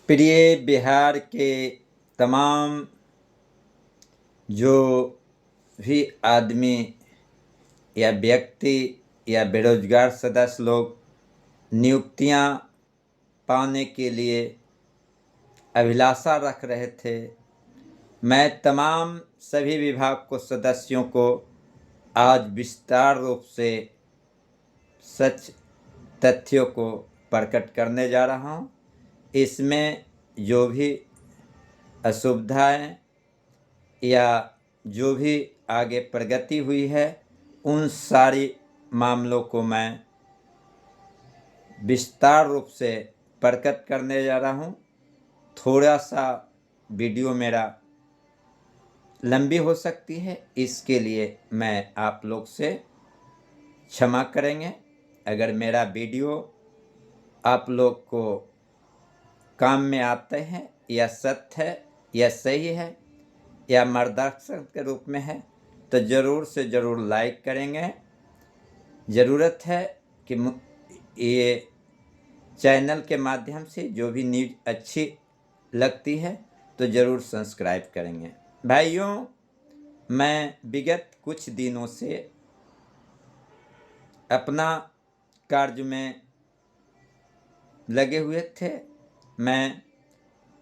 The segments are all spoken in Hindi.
प्रिय बिहार के तमाम जो भी आदमी या व्यक्ति या बेरोजगार सदस्य लोग नियुक्तियां पाने के लिए अभिलाषा रख रहे थे, मैं तमाम सभी विभाग को सदस्यों को आज विस्तार रूप से सच तथ्यों को प्रकट करने जा रहा हूं। इसमें जो भी असुविधाएं या जो भी आगे प्रगति हुई है, उन सारी मामलों को मैं विस्तार रूप से प्रकट करने जा रहा हूं। थोड़ा सा वीडियो मेरा लंबी हो सकती है, इसके लिए मैं आप लोग से क्षमा करेंगे। अगर मेरा वीडियो आप लोग को काम में आते हैं या सत्य है या सही है या मार्गदर्शक के रूप में है तो ज़रूर से ज़रूर लाइक करेंगे। ज़रूरत है कि ये चैनल के माध्यम से जो भी न्यूज़ अच्छी लगती है तो ज़रूर सब्सक्राइब करेंगे। भाइयों, मैं विगत कुछ दिनों से अपना कार्य में लगे हुए थे। मैं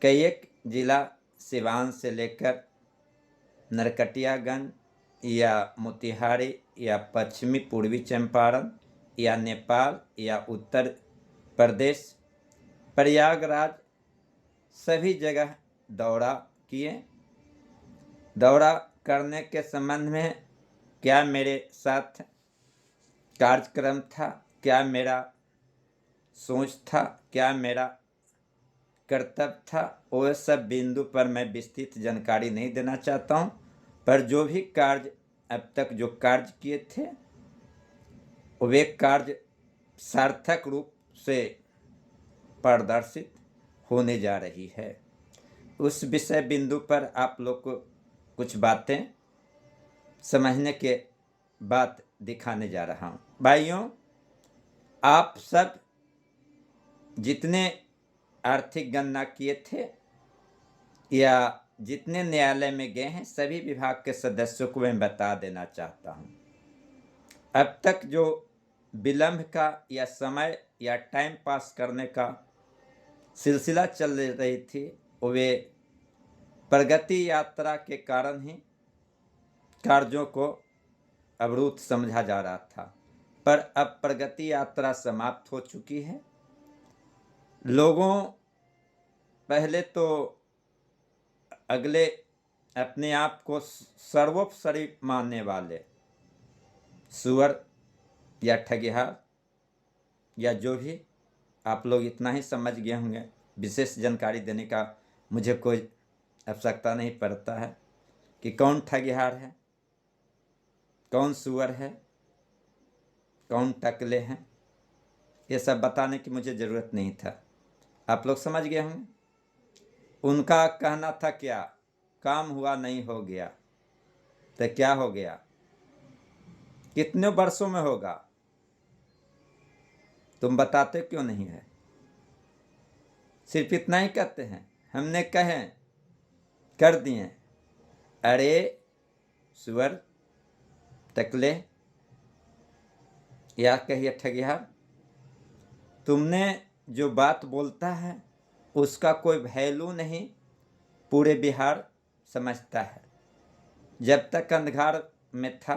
कई एक जिला सिवान से लेकर नरकटियागंज या मोतिहारी या पश्चिमी पूर्वी चंपारण या नेपाल या उत्तर प्रदेश, प्रयागराज, सभी जगह दौरा किए। दौरा करने के संबंध में क्या मेरे साथ कार्यक्रम था, क्या मेरा सोच था, क्या मेरा कर्तव्य था, वह सब बिंदु पर मैं विस्तृत जानकारी नहीं देना चाहता हूं। पर जो भी कार्य अब तक जो कार्य किए थे, वे कार्य सार्थक रूप से प्रदर्शित होने जा रही है। उस विषय बिंदु पर आप लोग को कुछ बातें समझने के बाद दिखाने जा रहा हूं। भाइयों, आप सब जितने आर्थिक गणना किए थे या जितने न्यायालय में गए हैं, सभी विभाग के सदस्यों को मैं बता देना चाहता हूं। अब तक जो विलंब का या समय या टाइम पास करने का सिलसिला चल रही थी, वे प्रगति यात्रा के कारण ही कार्यों को अवरुद्ध समझा जा रहा था। पर अब प्रगति यात्रा समाप्त हो चुकी है। लोगों पहले तो अगले अपने आप को सर्वोपरि मानने वाले सुअर या ठगिहार या जो भी, आप लोग इतना ही समझ गए होंगे। विशेष जानकारी देने का मुझे कोई आवश्यकता नहीं पड़ता है कि कौन ठगिहार है, कौन सुअर है, कौन टकले हैं। ये सब बताने की मुझे ज़रूरत नहीं था, आप लोग समझ गए होंगे। उनका कहना था क्या, काम हुआ नहीं हो गया, तो क्या हो गया, कितने वर्षों में होगा, तुम बताते क्यों नहीं है। सिर्फ इतना ही कहते हैं, हमने कहे कर दिए। अरे सुअर, टकले या कहिए ठगिहार, तुमने जो बात बोलता है उसका कोई वैल्यू नहीं पूरे बिहार समझता है। जब तक अंधकार में था,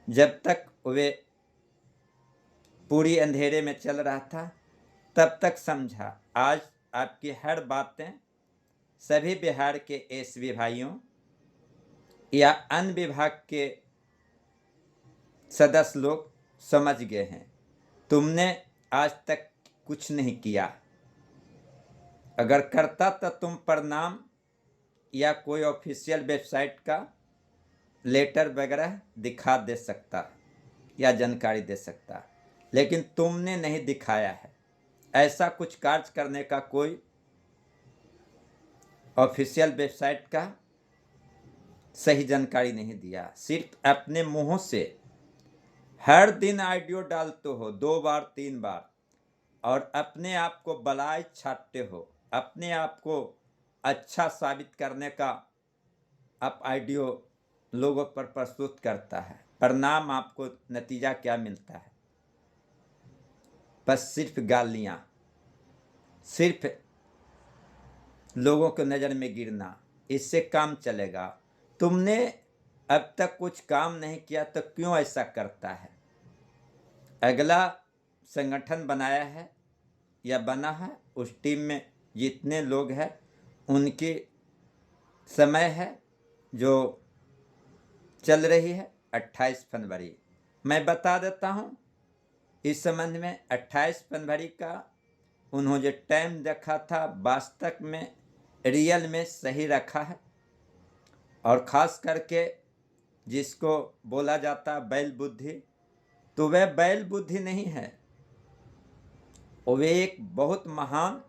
जब तक वे पूरी अंधेरे में चल रहा था, तब तक समझा। आज आपकी हर बातें सभी बिहार के एसपी भाइयों या अन्य विभाग के सदस्य लोग समझ गए हैं। तुमने आज तक कुछ नहीं किया। अगर करता तो तुम पर नाम या कोई ऑफिशियल वेबसाइट का लेटर वगैरह दिखा दे सकता या जानकारी दे सकता, लेकिन तुमने नहीं दिखाया है। ऐसा कुछ कार्य करने का कोई ऑफिशियल वेबसाइट का सही जानकारी नहीं दिया। सिर्फ अपने मुंहों से हर दिन ऑडियो डालते हो 2 बार 3 बार, और अपने आप को बड़ाई छाटते हो अपने आप को अच्छा साबित करने का आप आइडियो लोगों पर प्रस्तुत करता है, परिणाम आपको नतीजा क्या मिलता है? बस सिर्फ गालियाँ, सिर्फ लोगों को नज़र में गिरना, इससे काम चलेगा? तुमने अब तक कुछ काम नहीं किया तो क्यों ऐसा करता है? अगला संगठन बनाया है या बना है, उस टीम में जितने लोग हैं उनकी समय है जो चल रही है 28 फरवरी। मैं बता देता हूँ इस संबंध में, 28 फरवरी का उन्होंने जो टाइम रखा था वास्तव में रियल में सही रखा है। और ख़ास करके जिसको बोला जाता बैल बुद्धि, तो वह बैल बुद्धि नहीं है, वे एक बहुत महान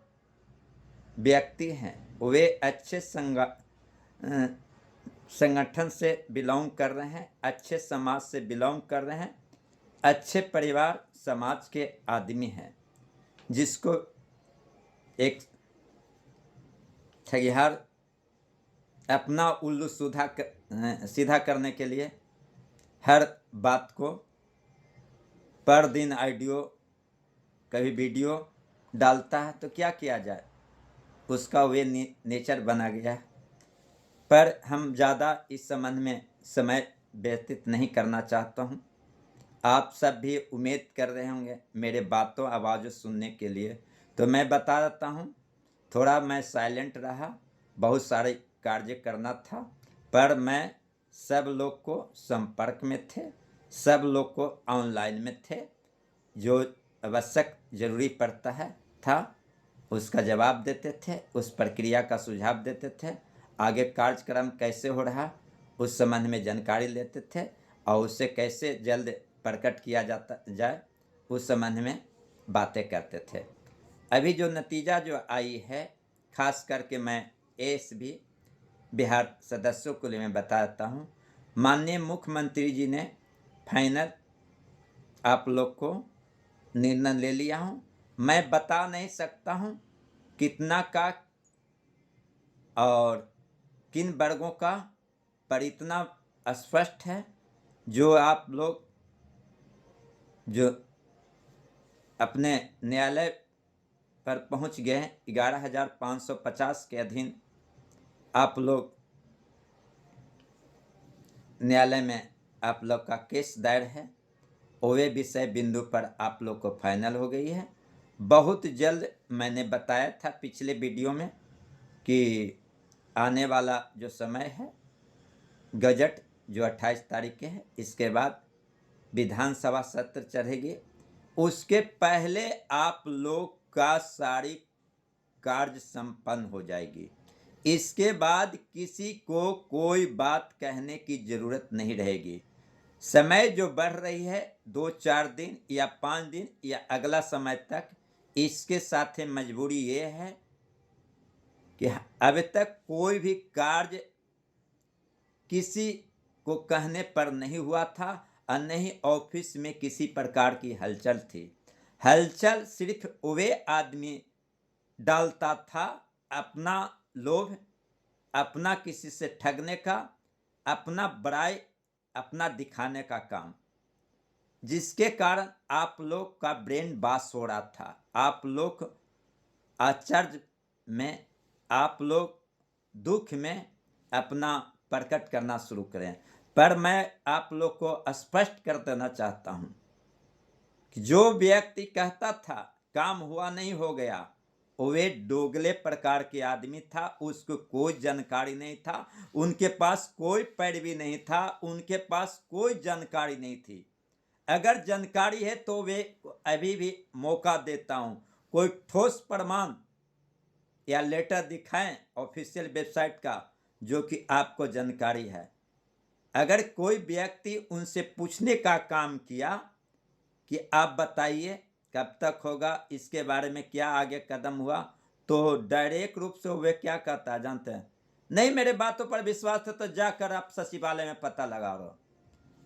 व्यक्ति हैं। वे अच्छे संगठन से बिलोंग कर रहे हैं, अच्छे समाज से बिलोंग कर रहे हैं, अच्छे परिवार समाज के आदमी हैं, जिसको एक ठगिहार अपना उल्लू सीधा करने के लिए हर बात को पर दिन ऑडियो कभी वीडियो डालता है, तो क्या किया जाए, उसका वे नेचर बना गया है। पर हम ज़्यादा इस संबंध में समय व्यतीत नहीं करना चाहता हूँ। आप सब भी उम्मीद कर रहे होंगे मेरे बातों आवाज़ों सुनने के लिए, तो मैं बता देता हूँ, थोड़ा मैं साइलेंट रहा, बहुत सारे कार्य करना था, पर मैं सब लोग को संपर्क में थे, सब लोग को ऑनलाइन में थे, जो आवश्यक जरूरी पड़ता है था उसका जवाब देते थे, उस प्रक्रिया का सुझाव देते थे, आगे कार्यक्रम कैसे हो रहा उस संबंध में जानकारी लेते थे, और उससे कैसे जल्द प्रकट किया जाए उस संबंध में बातें करते थे। अभी जो नतीजा जो आई है, खास करके मैं एएसबी बिहार सदस्यों को लिए मैं बताता हूँ, माननीय मुख्यमंत्री जी ने फाइनल आप लोग को निर्णय ले लिया हूँ। मैं बता नहीं सकता हूँ कितना का और किन वर्गों का, पर इतना स्पष्ट है, जो आप लोग जो अपने न्यायालय पर पहुंच गए हैं 11,550 के अधीन आप लोग न्यायालय में आप लोग का केस दायर है, वे विषय बिंदु पर आप लोग को फाइनल हो गई है। बहुत जल्द मैंने बताया था पिछले वीडियो में कि आने वाला जो समय है गजट जो 28 तारीख के है, इसके बाद विधानसभा सत्र चढ़ेगी, उसके पहले आप लोग का सारी कार्य संपन्न हो जाएगी। इसके बाद किसी को कोई बात कहने की जरूरत नहीं रहेगी। समय जो बढ़ रही है 2-4 दिन या 5 दिन या अगला समय तक, इसके साथ मजबूरी ये है कि अब तक कोई भी कार्य किसी को कहने पर नहीं हुआ था और नहीं ऑफिस में किसी प्रकार की हलचल थी। हलचल सिर्फ वे आदमी डालता था अपना लोभ, अपना किसी से ठगने का, अपना बड़ाई, अपना दिखाने का काम, जिसके कारण आप लोग का ब्रेन वॉश हो रहा था। आप लोग आश्चर्य में, आप लोग दुख में अपना प्रकट करना शुरू करें। पर मैं आप लोग को स्पष्ट कर देना चाहता हूं कि जो व्यक्ति कहता था काम हुआ नहीं हो गया, वे दोगले प्रकार के आदमी था, उसको कोई जानकारी नहीं था, उनके पास कोई पैरवी नहीं था, उनके पास कोई जानकारी नहीं थी। अगर जानकारी है तो वे अभी भी मौका देता हूं, कोई ठोस प्रमाण या लेटर दिखाएं ऑफिशियल वेबसाइट का जो कि आपको जानकारी है। अगर कोई व्यक्ति उनसे पूछने का काम किया कि आप बताइए कब तक होगा, इसके बारे में क्या आगे कदम हुआ, तो डायरेक्ट रूप से वे क्या कहता है जानते हैं? नहीं मेरे बातों पर विश्वास है तो जाकर आप सचिवालय में पता लगा लो।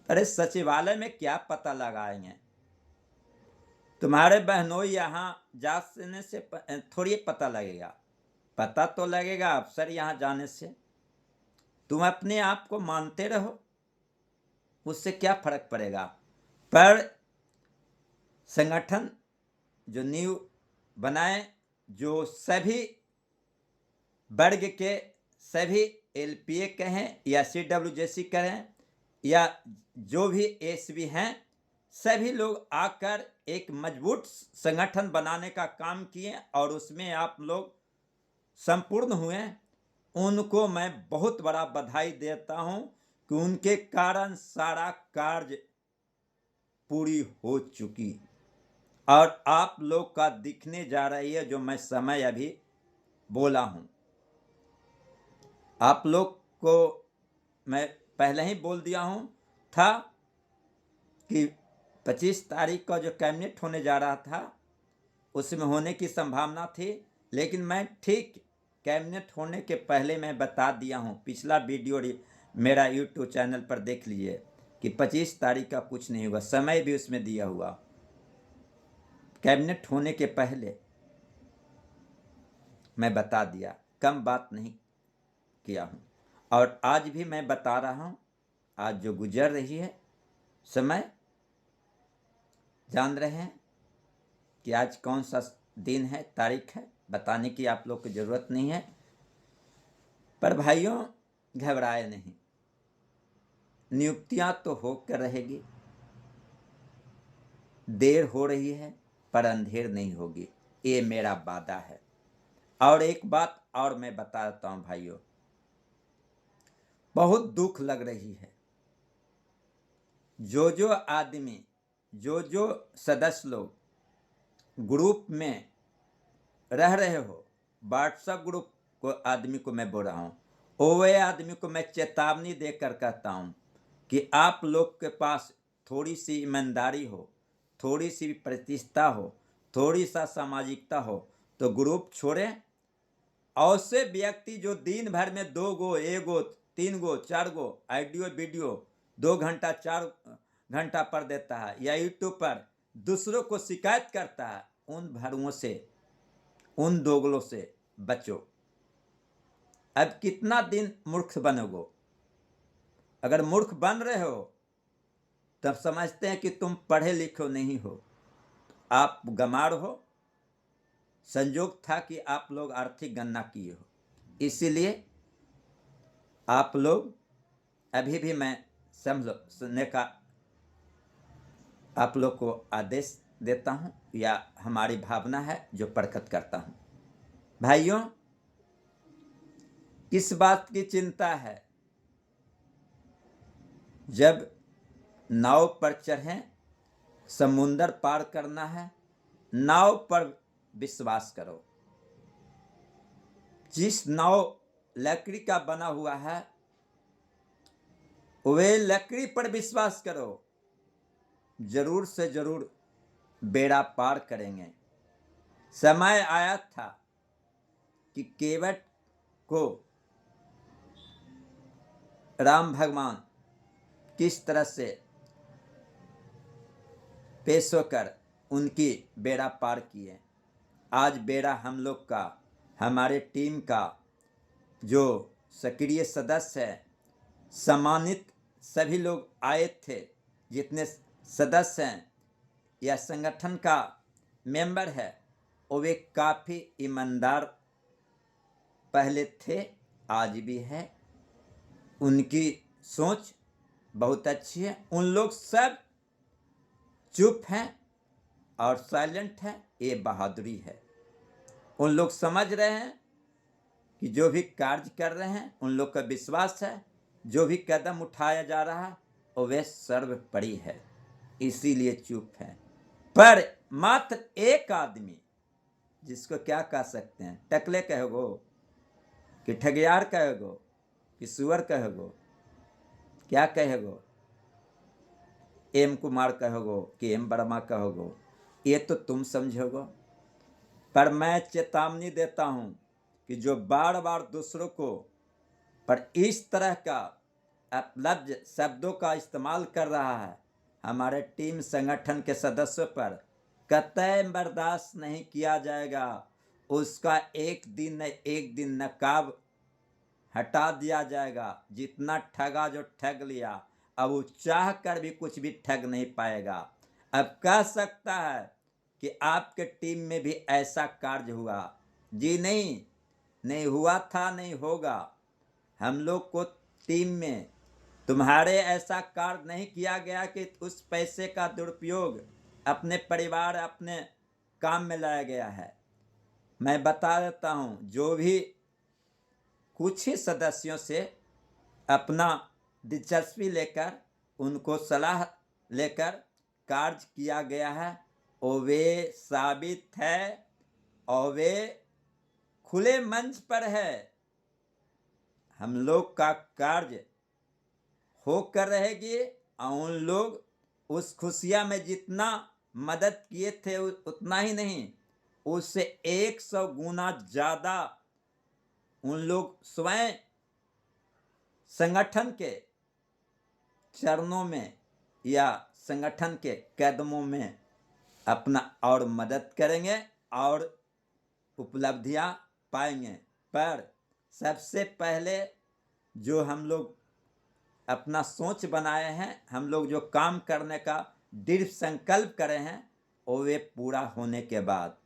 अरे सचिवालय में क्या पता लगाएंगे? तुम्हारे बहनोई यहाँ जाने से थोड़ी पता लगेगा। पता तो लगेगा अफसर यहाँ जाने से। तुम अपने आप को मानते रहो, उससे क्या फर्क पड़ेगा। पर संगठन जो न्यू बनाए, जो सभी वर्ग के सभी एलपीए कहें या सीडब्ल्यूजेसी कहें या जो भी एसबी हैं, सभी लोग आकर एक मजबूत संगठन बनाने का काम किए और उसमें आप लोग संपूर्ण हुए। उनको मैं बहुत बड़ा बधाई देता हूं कि उनके कारण सारा कार्य पूरी हो चुकी और आप लोग का दिखने जा रही है। जो मैं समय अभी बोला हूं, आप लोग को मैं पहले ही बोल दिया हूं था कि 25 तारीख का जो कैबिनेट होने जा रहा था उसमें होने की संभावना थी, लेकिन मैं ठीक कैबिनेट होने के पहले मैं बता दिया हूं। पिछला वीडियो मेरा यूट्यूब चैनल पर देख लीजिए कि 25 तारीख का कुछ नहीं होगा, समय भी उसमें दिया हुआ। कैबिनेट होने के पहले मैं बता दिया, कम बात नहीं किया हूं। और आज भी मैं बता रहा हूं, आज जो गुजर रही है समय, जान रहे हैं कि आज कौन सा दिन है, तारीख है, बताने की आप लोग को जरूरत नहीं है। पर भाइयों घबराए नहीं, नियुक्तियां तो होकर रहेगी, देर हो रही है पर अंधेर नहीं होगी, ये मेरा वादा है। और एक बात और मैं बताता हूं भाइयों, बहुत दुख लग रही है, जो आदमी जो सदस्य लोग ग्रुप में रह रहे हो, व्हाट्सएप ग्रुप को आदमी को मैं बोल रहा हूँ, वो आदमी को मैं चेतावनी देकर कहता हूँ कि आप लोग के पास थोड़ी सी ईमानदारी हो, थोड़ी सी प्रतिष्ठा हो, थोड़ी सा सामाजिकता हो तो ग्रुप छोड़ें। ऐसे व्यक्ति जो दिन भर में 2 गो, 1 गो, 3 गो, 4 गो ऑडियो वीडियो 2 घंटा 4 घंटा पर देता है या यूट्यूब पर दूसरों को शिकायत करता है, उन भरुओं से, उन दोगलों से बचो। अब कितना दिन मूर्ख बनोगे। अगर मूर्ख बन रहे हो तब समझते हैं कि तुम पढ़े लिखे नहीं हो, आप गंवार हो। संयोग था कि आप लोग आर्थिक गणना किए हो, इसीलिए आप लोग अभी भी मैं समझने का आप लोग को आदेश देता हूं या हमारी भावना है जो प्रकट करता हूं। भाइयों किस बात की चिंता है, जब नाव पर चढ़ें, समुंदर पार करना है, नाव पर विश्वास करो। जिस नाव लकड़ी का बना हुआ है वे लकड़ी पर विश्वास करो, जरूर से जरूर बेड़ा पार करेंगे। समय आया था कि केवट को राम भगवान किस तरह से पेश होकर उनकी बेड़ा पार किए। आज बेड़ा हम लोग का, हमारे टीम का जो सक्रिय सदस्य है, सम्मानित सभी लोग आए थे, जितने सदस्य हैं या संगठन का मेंबर है, वे काफ़ी ईमानदार पहले थे, आज भी है। उनकी सोच बहुत अच्छी है। उन लोग सब चुप हैं और साइलेंट हैं, ये बहादुरी है। उन लोग समझ रहे हैं कि जो भी कार्य कर रहे हैं, उन लोग का विश्वास है जो भी कदम उठाया जा रहा है वह सर्वोपरि है, इसीलिए चुप है। पर मात्र एक आदमी, जिसको क्या कह सकते हैं, टकले कहोगो कि ठगियार कहोगो कि सुअर कहोगो, क्या कहोगो, एम कुमार कहोगो कि एम वर्मा कहोगो, ये तो तुम समझोगो। पर मैं चेतावनी देता हूं कि जो बार बार दूसरों को पर इस तरह का अपलब्ध शब्दों का इस्तेमाल कर रहा है, हमारे टीम संगठन के सदस्यों पर कतई बर्दाश्त नहीं किया जाएगा। उसका एक दिन नकाब हटा दिया जाएगा। जितना ठगा जो ठग लिया, अब वो चाह कर भी कुछ भी ठग नहीं पाएगा। अब कह सकता है कि आपके टीम में भी ऐसा कार्य हुआ? जी नहीं हुआ था, नहीं होगा। हम लोग को टीम में तुम्हारे ऐसा कार्य नहीं किया गया कि उस पैसे का दुरुपयोग अपने परिवार, अपने काम में लाया गया है। मैं बता देता हूँ, जो भी कुछ ही सदस्यों से अपना दिलचस्पी लेकर, उनको सलाह लेकर कार्य किया गया है, और वे साबित है और वे खुले मंच पर है। हम लोग का कार्य होकर रहेगी, और उन लोग उस खुशियां में जितना मदद किए थे उतना ही नहीं, उससे 100 गुना ज्यादा उन लोग स्वयं संगठन के चरणों में या संगठन के कदमों में अपना और मदद करेंगे और उपलब्धियां पाएंगे। पर सबसे पहले जो हम लोग अपना सोच बनाए हैं, हम लोग जो काम करने का दृढ़ संकल्प करे हैं, वो वे पूरा होने के बाद,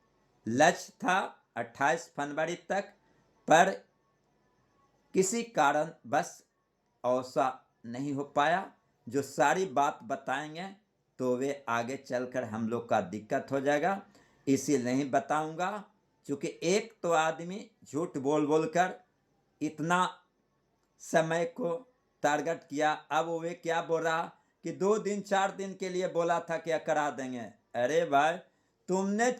लक्ष्य था 28 फरवरी तक, पर किसी कारण बस ऐसा नहीं हो पाया। जो सारी बात बताएंगे तो वे आगे चलकर हम लोग का दिक्कत हो जाएगा, इसीलिए नहीं बताऊंगा। क्योंकि एक तो आदमी झूठ बोल बोल कर इतना समय को टारगेट किया, अब वे क्या बोल रहा कि 2 दिन 4 दिन के लिए बोला था क्या करा देंगे। अरे भाई, तुमने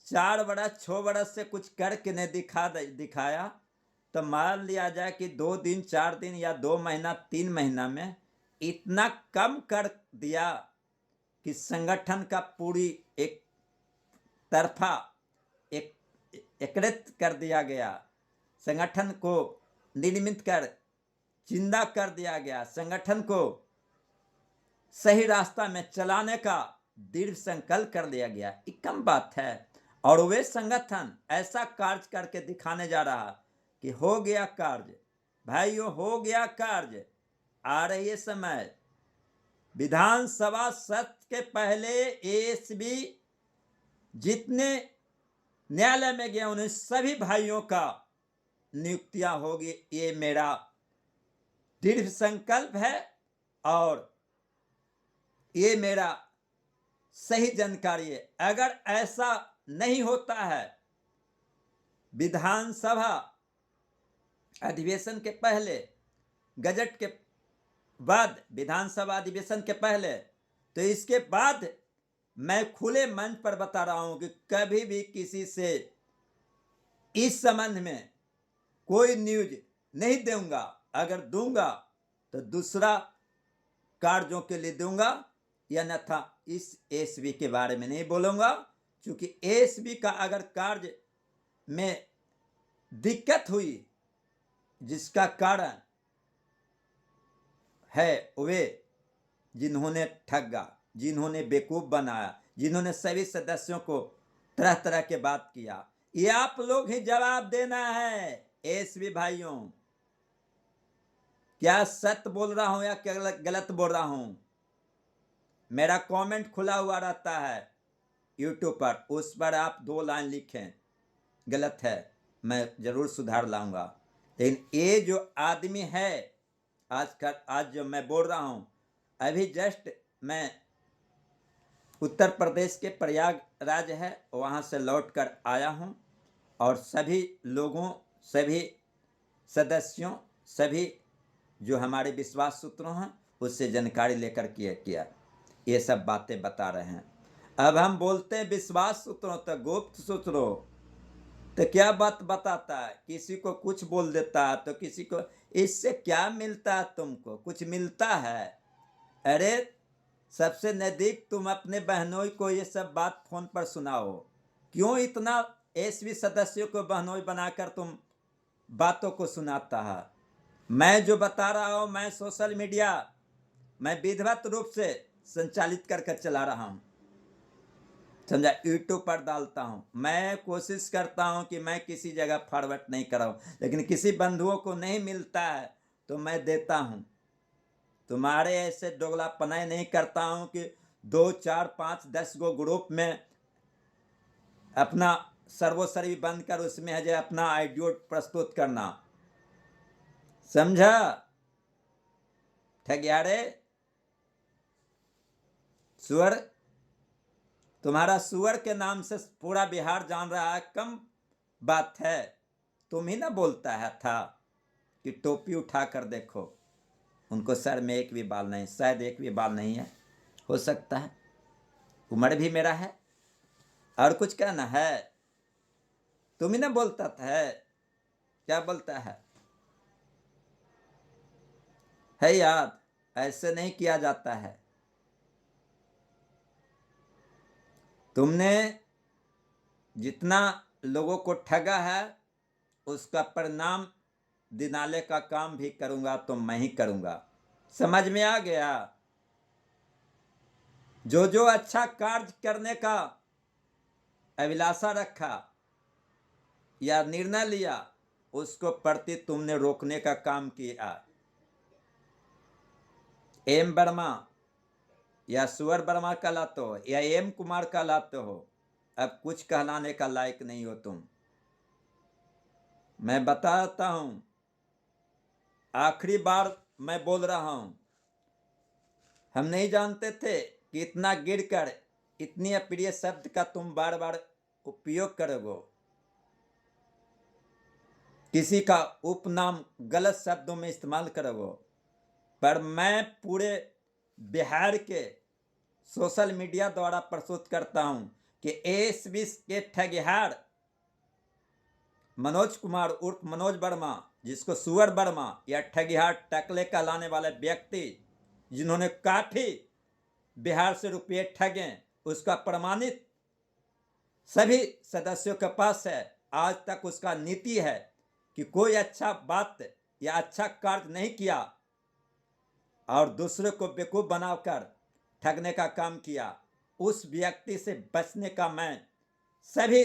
4 वर्ष 6 वर्ष से कुछ करके नहीं दिखाया, तो मान लिया जाए कि 2 दिन 4 दिन या 2 महीना 3 महीना में इतना कम कर दिया कि संगठन का पूरी एक तरफा एकत्रित कर दिया गया, संगठन को निर्मित कर जिंदा कर दिया गया, संगठन को सही रास्ता में चलाने का दृढ़ संकल्प कर लिया गया। ये कम बात है। और वे संगठन ऐसा कार्य करके दिखाने जा रहा कि हो गया कार्य, भाइयों हो गया कार्य। आ रही है समय, विधानसभा सत्र के पहले एएसबी जितने न्यायालय में गए उन सभी भाइयों का नियुक्तियां होगी। ये मेरा दृढ़ संकल्प है और ये मेरा सही जानकारी है। अगर ऐसा नहीं होता है, विधानसभा अधिवेशन के पहले, गजट के बाद, विधानसभा अधिवेशन के पहले, तो इसके बाद मैं खुले मंच पर बता रहा हूं कि कभी भी किसी से इस संबंध में कोई न्यूज नहीं दूंगा। अगर दूंगा तो दूसरा कार्यों के लिए दूंगा, या न था इस एसबी के बारे में नहीं बोलूंगा। क्योंकि एसबी का अगर कार्य में दिक्कत हुई, जिसका कारण है वे जिन्होंने ठगा, जिन्होंने बेवकूफ बनाया, जिन्होंने सभी सदस्यों को तरह तरह के बात किया, ये आप लोग ही जवाब देना है। एसबी भाइयों, क्या सत्य बोल रहा हूं या गलत बोल रहा हूं? मेरा कमेंट खुला हुआ रहता है यूट्यूब पर, उस पर आप 2 लाइन लिखें, गलत है मैं जरूर सुधार लाऊंगा। लेकिन ये जो आदमी है, आज जो मैं बोल रहा हूं, अभी जस्ट मैं उत्तर प्रदेश के प्रयागराज है, वहां से लौट कर आया हूं, और सभी लोगों, सभी सदस्यों, सभी जो हमारे विश्वास सूत्रों हैं उससे जानकारी लेकर किया ये सब बातें बता रहे हैं। अब हम बोलते हैं विश्वास सूत्रों, तो गुप्त सूत्रों तो क्या बात बताता है, किसी को कुछ बोल देता है तो किसी को, इससे क्या मिलता है? तुमको कुछ मिलता है? अरे सबसे नजदीक तुम अपने बहनोई को ये सब बात फोन पर सुनाओ। क्यों इतना एसबी सदस्यों को बहनोई बनाकर तुम बातों को सुनाता है? मैं जो बता रहा हूं, मैं सोशल मीडिया मैं विधिवत रूप से संचालित कर चला रहा हूं, समझा, यूट्यूब पर डालता हूँ। मैं कोशिश करता हूँ कि मैं किसी जगह फॉरवर्ड नहीं कराऊँ, लेकिन किसी बंधुओं को नहीं मिलता है तो मैं देता हूँ। तुम्हारे ऐसे दोगलापनाई नहीं करता हूँ कि 2, 4, 5, 10 गो ग्रुप में अपना सर्वोसर्वी बंद कर उसमें है जो अपना आइडियो प्रस्तुत करना। समझा ठगियारे? सुअर, तुम्हारा सुअर के नाम से पूरा बिहार जान रहा है, कम बात है। तुम ही ना बोलता है था कि टोपी उठा कर देखो, उनको सर में एक भी बाल नहीं, शायद एक भी बाल नहीं है, हो सकता है, उम्र भी मेरा है, और कुछ कहना है? तुम ही ना बोलता था, क्या बोलता है याद, ऐसे नहीं किया जाता है। तुमने जितना लोगों को ठगा है उसका परिणाम दिनाले का काम भी करूंगा तो मैं ही करूंगा। समझ में आ गया? जो जो अच्छा कार्य करने का अभिलाषा रखा या निर्णय लिया उसको प्रति तुमने रोकने का काम किया। एम वर्मा या सुअर वर्मा कहलाते हो या एम कुमार कहलाते हो, अब कुछ कहलाने का लायक नहीं हो तुम। मैं बताता हूं, आखिरी बार मैं बोल रहा हूं, हम नहीं जानते थे कि इतना गिरकर इतनी अप्रिय शब्द का तुम बार बार उपयोग करोगे, किसी का उपनाम गलत शब्दों में इस्तेमाल करोगे। पर मैं पूरे बिहार के सोशल मीडिया द्वारा प्रस्तुत करता हूं कि एएसबी के ठगिहार मनोज कुमार उर्फ मनोज वर्मा, जिसको सुअर वर्मा या ठगिहार टकले कहलाने वाले व्यक्ति, जिन्होंने काफी बिहार से रुपये ठगे, उसका प्रमाणित सभी सदस्यों के पास है। आज तक उसका नीति है कि कोई अच्छा बात या अच्छा कार्य नहीं किया और दूसरे को बेवकूफ बनाकर ठगने का काम किया। उस व्यक्ति से बचने का मैं सभी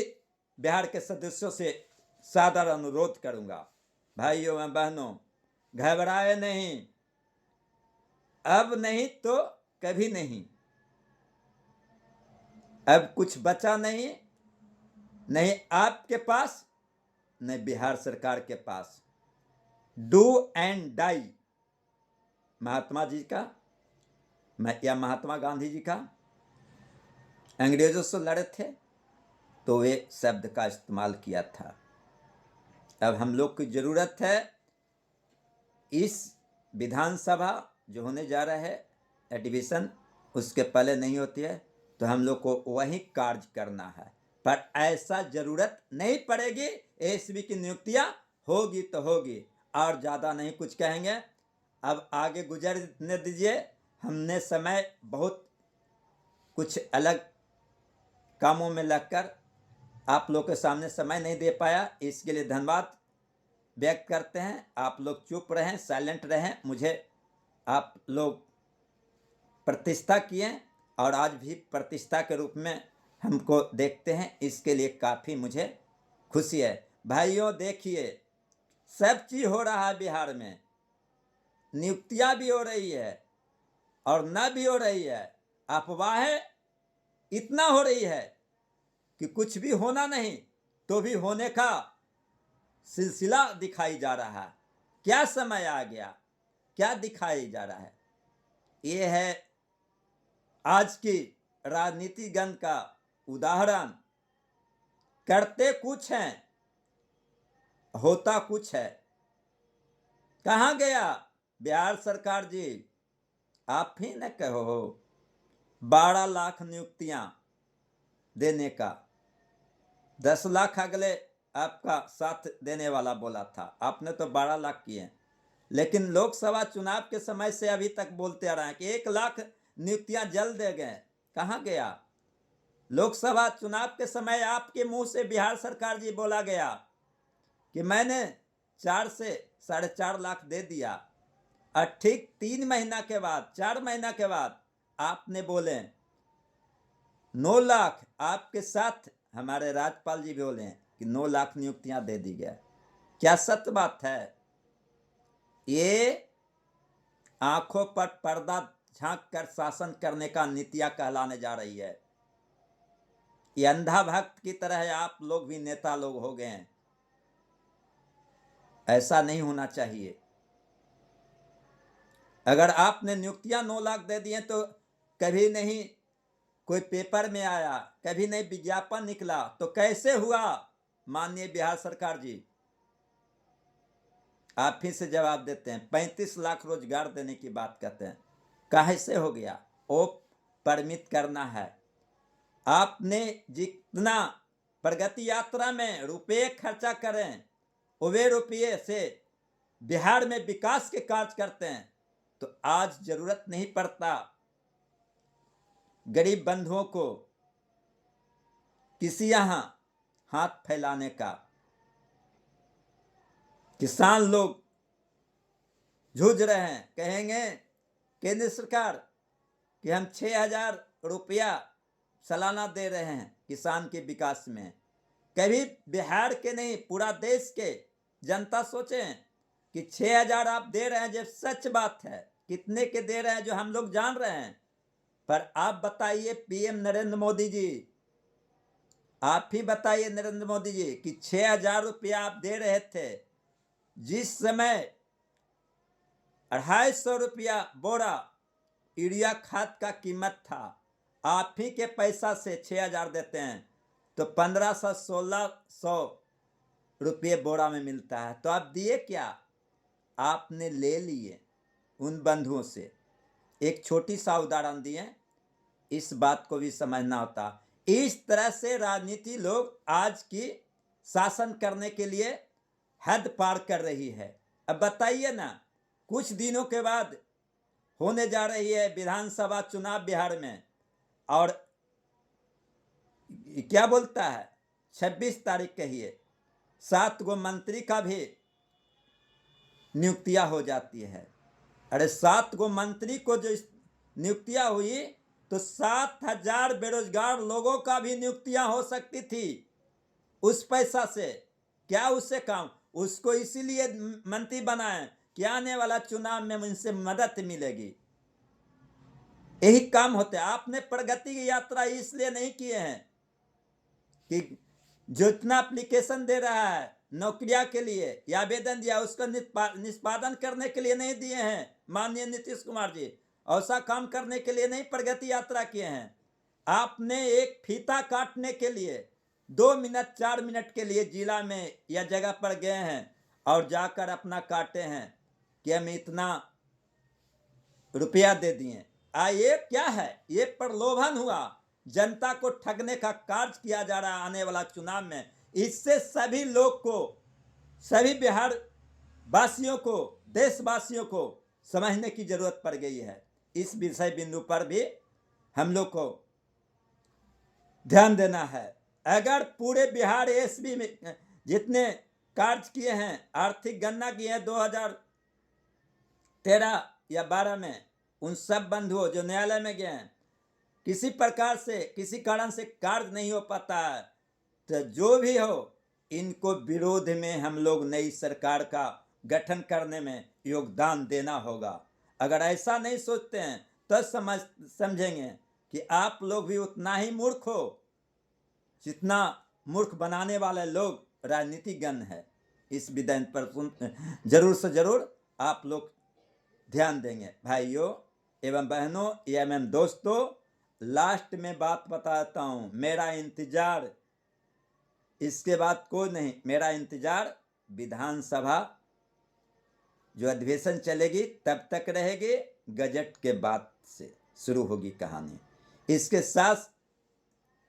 बिहार के सदस्यों से सादर अनुरोध करूंगा। भाइयों एवं बहनों, घबराए नहीं, अब नहीं तो कभी नहीं। अब कुछ बचा नहीं, नहीं आपके पास, नहीं बिहार सरकार के पास। Do and die Mahatma ji का या महात्मा गांधी जी का अंग्रेजों से लड़े थे तो वे शब्द का इस्तेमाल किया था। अब हम लोग की जरूरत है, इस विधानसभा जो होने जा रहा है एडिशन, उसके पहले नहीं होती है तो हम लोग को वही कार्य करना है। पर ऐसा जरूरत नहीं पड़ेगी, एसबी की नियुक्तियां होगी तो होगी, और ज़्यादा नहीं कुछ कहेंगे। अब आगे गुजरने दीजिए, हमने समय बहुत कुछ अलग कामों में लगकर आप लोग के सामने समय नहीं दे पाया, इसके लिए धन्यवाद व्यक्त करते हैं। आप लोग चुप रहें, साइलेंट रहें, मुझे आप लोग प्रतिष्ठा किए और आज भी प्रतिष्ठा के रूप में हमको देखते हैं, इसके लिए काफ़ी मुझे खुशी है। भाइयों देखिए, सब चीज़ हो रहा है बिहार में, नियुक्तियां भी हो रही है और न भी हो रही है, अफवाहें इतना हो रही है कि कुछ भी होना नहीं तो भी होने का सिलसिला दिखाई जा रहा है। क्या समय आ गया, क्या दिखाई जा रहा है? ये है आज की राजनीतिगण का उदाहरण। करते कुछ हैं, होता कुछ है। कहाँ गया बिहार सरकार जी? आप ही न कहो 12 लाख नियुक्तियां देने का, 10 लाख अगले आपका साथ देने वाला बोला था, आपने तो 12 लाख किए। लेकिन लोकसभा चुनाव के समय से अभी तक बोलते आ रहे हैं कि 1 लाख नियुक्तियां जल्द दे गए। कहाँ गया? लोकसभा चुनाव के समय आपके मुंह से बिहार सरकार जी बोला गया कि मैंने 4 से 4.5 लाख दे दिया, और ठीक 3 महीना के बाद, 4 महीना के बाद आपने बोले 9 लाख आपके साथ हमारे राज्यपाल जी बोले हैं कि 9 लाख नियुक्तियां दे दी गया। क्या सत्य बात है? ये आंखों पर पर्दा झांक कर शासन करने का नीतियां कहलाने जा रही है। ये अंधा भक्त की तरह आप लोग भी नेता लोग हो गए हैं। ऐसा नहीं होना चाहिए। अगर आपने नियुक्तियां 9 लाख दे दिए तो कभी नहीं कोई पेपर में आया, कभी नहीं विज्ञापन निकला, तो कैसे हुआ? माननीय बिहार सरकार जी, आप ही से जवाब देते हैं। 35 लाख रोजगार देने की बात कहते हैं, कैसे हो गया? वो परमिट करना है। आपने जितना प्रगति यात्रा में रुपये खर्चा करें, वे रुपये से बिहार में विकास के कार्य करते हैं, तो आज जरूरत नहीं पड़ता गरीब बंधुओं को किसी यहां हाथ फैलाने का। किसान लोग जूझ रहे हैं, कहेंगे केंद्र सरकार कि हम 6,000 रुपया सालाना दे रहे हैं किसान के विकास में। कभी बिहार के नहीं, पूरा देश के जनता सोचें कि 6,000 आप दे रहे हैं, जब सच बात है कितने के दे रहे हैं जो हम लोग जान रहे हैं। पर आप बताइए पीएम नरेंद्र मोदी जी, आप ही बताइए नरेंद्र मोदी जी कि 6,000 रुपया आप दे रहे थे, जिस समय 250 रुपया बोरा यूरिया खाद का कीमत था, आप ही के पैसा से 6,000 देते हैं तो 1,500-1,600 रुपये बोरा में मिलता है। तो आप दिए क्या? आपने ले लिए उन बंधुओं से। एक छोटी सा उदाहरण दिए, इस बात को भी समझना होता। इस तरह से राजनीति लोग आज की शासन करने के लिए हद पार कर रही है। अब बताइए ना, कुछ दिनों के बाद होने जा रही है विधानसभा चुनाव बिहार में, और क्या बोलता है 26 तारीख कहिए 7 गो मंत्री का भी नियुक्तियां हो जाती है। अरे 7 गो मंत्री को जो नियुक्तियां हुई तो 7,000 बेरोजगार लोगों का भी नियुक्तियां हो सकती थी उस पैसा से। क्या उससे काम? उसको इसीलिए मंत्री बनाए कि आने वाला चुनाव में उनसे मदद मिलेगी। यही काम होते हैं। आपने प्रगति की यात्रा इसलिए नहीं किए हैं कि जितना एप्लीकेशन दे रहा है नौकरियां के लिए या आवेदन दिया उसका निष्पादन करने के लिए नहीं दिए हैं माननीय नीतीश कुमार जी। ऐसा काम करने के लिए नहीं प्रगति यात्रा किए हैं। आपने एक फीता काटने के लिए 2 मिनट 4 मिनट के लिए जिला में या जगह पर गए हैं और जाकर अपना काटे हैं कि हम इतना रुपया दे दिए। ये क्या है? ये प्रलोभन हुआ। जनता को ठगने का कार्य किया जा रहा है आने वाला चुनाव में। इससे सभी लोग को, सभी बिहार वासियों को, देशवासियों को समझने की जरूरत पड़ गई है। इस विषय बिंदु पर भी हम लोग को ध्यान देना है। अगर पूरे बिहार एसबी में जितने कार्य किए हैं, आर्थिक गणना की है 2013 या 12 में, उन सब बंधुओं जो न्यायालय में गए हैं, किसी प्रकार से किसी कारण से कार्य नहीं हो पाता है, तो जो भी हो इनको विरोध में हम लोग नई सरकार का गठन करने में योगदान देना होगा। अगर ऐसा नहीं सोचते हैं तो समझेंगे कि आप लोग भी उतना ही मूर्ख हो जितना मूर्ख बनाने वाले लोग राजनीतिज्ञ है। इस विधान पर जरूर से जरूर आप लोग ध्यान देंगे। भाइयों एवं बहनों एवं दोस्तों, लास्ट में बात बताता हूँ, मेरा इंतजार इसके बाद कोई नहीं, मेरा इंतजार विधानसभा जो अधिवेशन चलेगी तब तक रहेगी, गजट के बाद से शुरू होगी कहानी। इसके साथ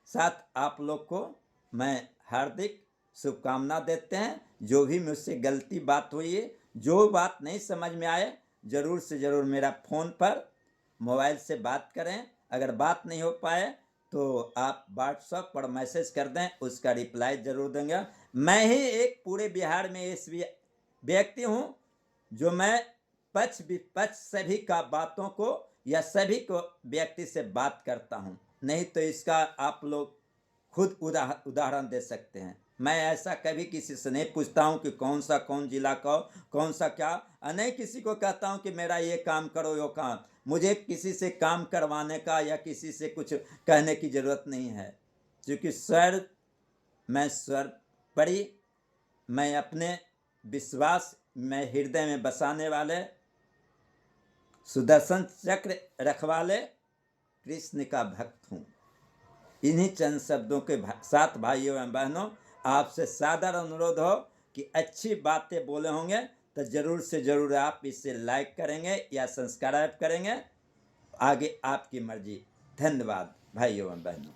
साथ आप लोग को मैं हार्दिक शुभकामना देते हैं। जो भी मुझसे गलती बात हुई है, जो बात नहीं समझ में आए, ज़रूर से ज़रूर मेरा फ़ोन पर मोबाइल से बात करें। अगर बात नहीं हो पाए तो आप व्हाट्सएप पर मैसेज कर दें, उसका रिप्लाई ज़रूर देंगे। मैं ही एक पूरे बिहार में ऐसे व्यक्ति हूँ जो मैं पक्ष विपक्ष सभी का बातों को या सभी को व्यक्ति से बात करता हूँ। नहीं तो इसका आप लोग खुद उदाहरण दे सकते हैं। मैं ऐसा कभी किसी से नहीं पूछता हूँ कि कौन जिला का कौन सा क्या, नहीं किसी को कहता हूँ कि मेरा ये काम करो वो काम। मुझे किसी से काम करवाने का या किसी से कुछ कहने की ज़रूरत नहीं है, क्योंकि मैं सर्वोपरि, मैं अपने विश्वास मैं हृदय में बसाने वाले सुदर्शन चक्र रखवाले कृष्ण का भक्त हूँ। इन्हीं चंद शब्दों के साथ भाइयों एवं बहनों, आपसे सादर अनुरोध हो कि अच्छी बातें बोले होंगे तो ज़रूर से ज़रूर आप इसे लाइक करेंगे या सब्सक्राइब करेंगे। आगे आपकी मर्जी। धन्यवाद भाइयों एवं बहनों।